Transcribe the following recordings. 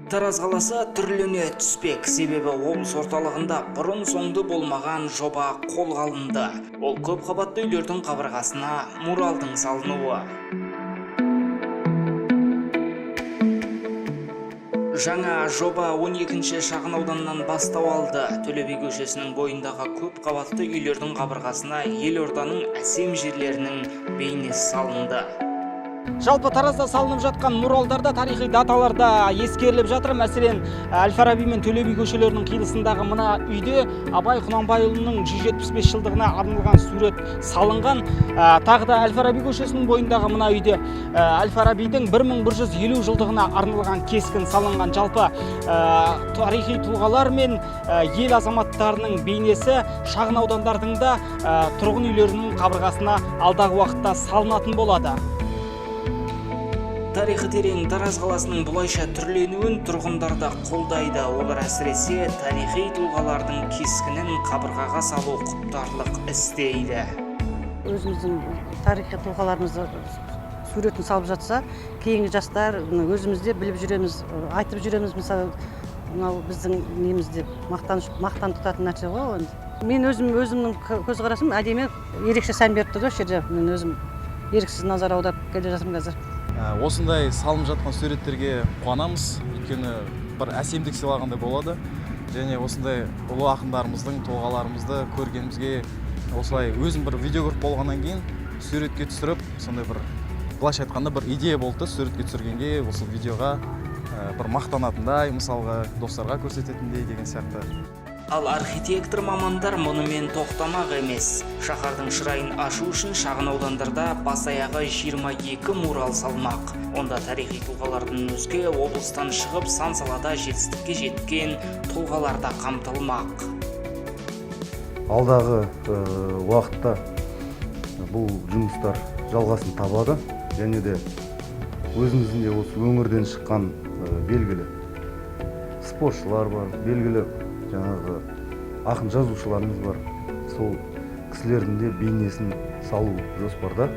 Тараз қаласы түрлене түспек, себебі облыс орталығында бұрын соңды болмаған жоба қолға алынды. Ол көп қабатты үйлердің қабырғасына муралдың салынуы. Жаңа жоба 12-ші шағын ауданнан бастау алды. Төле би көшесінің бойындағы көп қабатты үйлердің қабырғасына елорданың әсем жерлерінің бейнесі салынды. Жалпы Таразда салынып жатқан муралдарда тарихи даталарда ескеріліп жатыр. Мәселен, Әл-Фараби мен Төле би көшелерінің қиылысындағы мына үйде Абай Құнанбайұлының 175 жылдығына арналған сурет салынған. Тағы да Әл-Фараби көшесінің бойындағы мына үйде Әл-Фарабидің 1150 жылдығына арналған кескін салынған. Жалпы тарихи тұлғалар мен ел азаматтарының бейнесі шағын аудандардың да тұрғын үйлерінің қабырғасына алдағы уақытта салынатын болады. Тарихы терең Тараз қаласының бұлайша түрленуін тұрғындарда қолдайды. Олар әсіресе тарихи тұлғалардың кескінін қабырғаға салу құптарлық іс дейді. Өзіміздің тарихи тұлғаларымызды суретін салып жатса, кейінгі жастар өзімізде біліп жүреміз, айтып жүреміз. Мысалы, мынау біздің немізде мақтан тұтатын нәрсе ғой. Мен өзімнің көзқарасым әдемі ерекше сән беріп тұрды осы жерде. Мен өзім еріксіз назар аударып келе жатырмын қазір. Осындай салынып жатқан суреттерге қуанамыз, өйткені бір әсемдік сыйлағандай болады. Және осындай ұлы ақындарымыздың тұлғаларымызды көргенімізге, осылай өзім бір видео көріп болғаннан кейін суретке түсіріп, сондай бір былайша айтқанда бір идея болды суретке түсіргенге, осы видеоға бір мақтанатындай, мысалға достарға көрсететіндей деген сияқты. Ал архитектор мамандар мұнымен тоқтамақ емес. Шаһардың шырайын ашу үшін шағын аудандарда бас аяғы 22 мурал салмақ. Онда тарихи тұлғалардың өзге облыстан шығып сан салада жетістікке жеткен тұлғалар да қамтылмақ. Алдағы уақытта бұл жұмыстар жалғасын табады, және де өзіміздің де осы өңірден шыққан белгілі спортшылар бар, белгілі жаңағы ақын жазушыларымыз бар. Сол кісілердің де бейнесін салу жоспарда.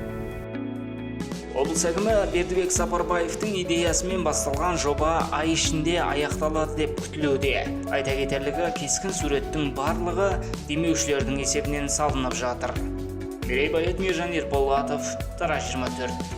Облыс әкімі Бердібек Сапарбаевтың идеясымен басталған жоба ай ішінде аяқталады деп күтілуде. Айта кетерлігі, кескін суреттің барлығы демеушілердің есебінен салынып жатыр. Мерей Байет, Мержан Ерболатов, Тараз 24.